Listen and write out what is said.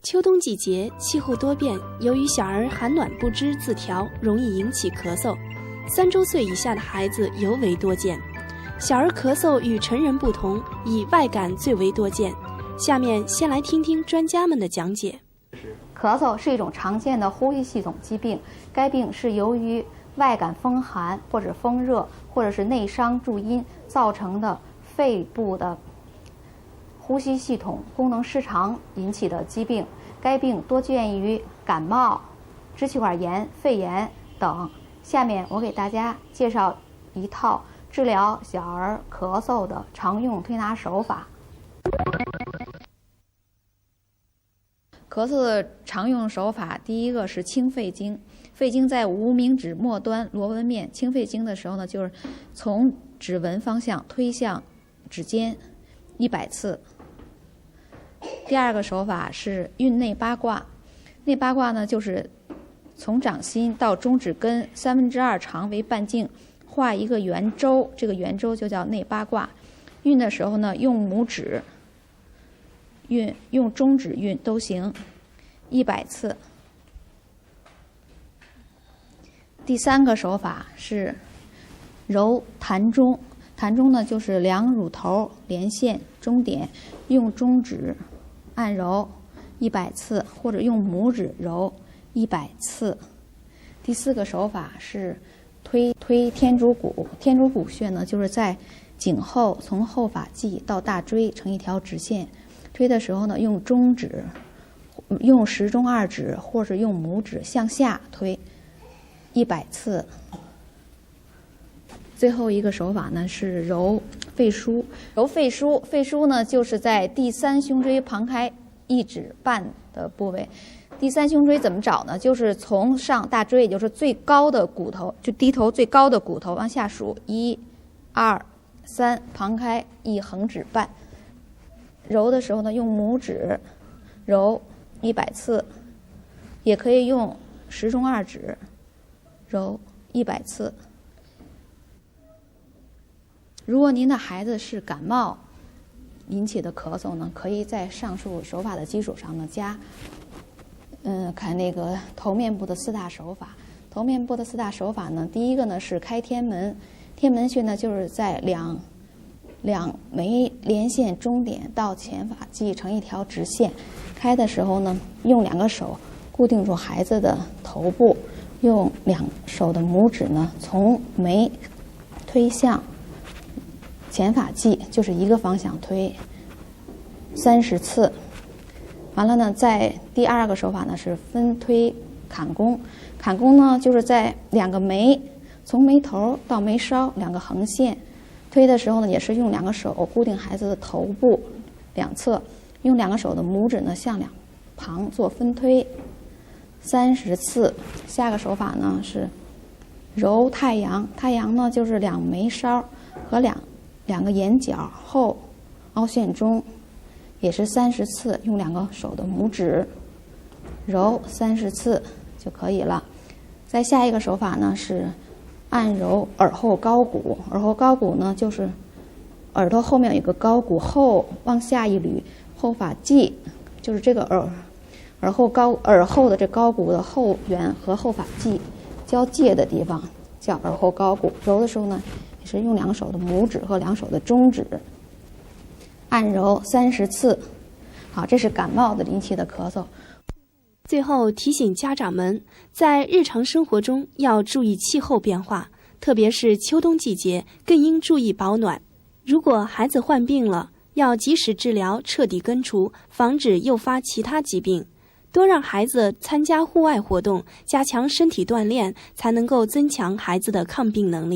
秋冬季节气候多变，由于小儿寒暖不知自调，容易引起咳嗽。3周岁以下的孩子尤为多见。小儿咳嗽与成人不同，以外感最为多见。下面先来听听专家们的讲解。咳嗽是一种常见的呼吸系统疾病，该病是由于外感风寒或者风热或者是内伤助阴造成的肺部的呼吸系统功能失常引起的疾病。该病多见于感冒、支气管炎、肺炎等。下面我给大家介绍一套治疗小儿咳嗽的常用推拿手法。咳嗽的常用手法，第一个是清肺经。肺经在无名指末端螺纹面，清肺经的时候呢，就是从指纹方向推向指尖100次。第二个手法是运内八卦。内八卦呢，就是从掌心到中指根2/3长为半径，画一个圆周，这个圆周就叫内八卦。运的时候呢，用拇指运，用中指运都行，100次。第三个手法是揉膻中。膻中呢，就是两乳头连线中点，用中指按揉100次，或者用拇指揉100次。第四个手法是推天竺骨。天竺骨穴呢，就是在颈后从后发际到大椎成一条直线。推的时候呢，用中指、用食中2指或者用拇指向下推100次。最后一个手法呢是揉肺腧。揉肺腧，肺腧呢就是在第3胸椎旁开1指半的部位。第3胸椎怎么找呢？就是从上大椎，也就是最高的骨头，就低头最高的骨头往下数，1、2、3，旁开1横指半。揉的时候呢，用拇指揉100次，也可以用食中2指揉100次。如果您的孩子是感冒引起的咳嗽呢，可以在上述手法的基础上呢加看那个头面部的4大手法。头面部的4大手法呢，第一个呢是开天门。天门穴呢，就是在两眉连线中点到前发际成一条直线。开的时候呢，用2个手固定住孩子的头部，用2手的拇指呢从眉推向前发际，就是一个方向推30次。完了呢，在第2个手法呢是分推坎宫。坎宫呢，就是在2个眉，从眉头到眉梢2个横线。推的时候呢，也是用2个手固定孩子的头部两侧，用2个手的拇指呢向两旁做分推30次。下个手法呢是揉太阳。太阳呢，就是2眉梢和两个眼角后凹陷中，也是30次，用2个手的拇指揉30次就可以了。再下一个手法呢是按揉耳后高骨。耳后高骨呢，就是耳朵后面有一个高骨，后往下一捋，后发际就是这个耳后的这高骨的后缘和后发际交界的地方叫耳后高骨。揉的时候呢，也是用2个手的拇指和2手的中指按揉30次。好，这是感冒的引起的咳嗽。最后提醒家长们，在日常生活中要注意气候变化，特别是秋冬季节更应注意保暖。如果孩子患病了，要及时治疗，彻底根除，防止诱发其他疾病。多让孩子参加户外活动，加强身体锻炼，才能够增强孩子的抗病能力。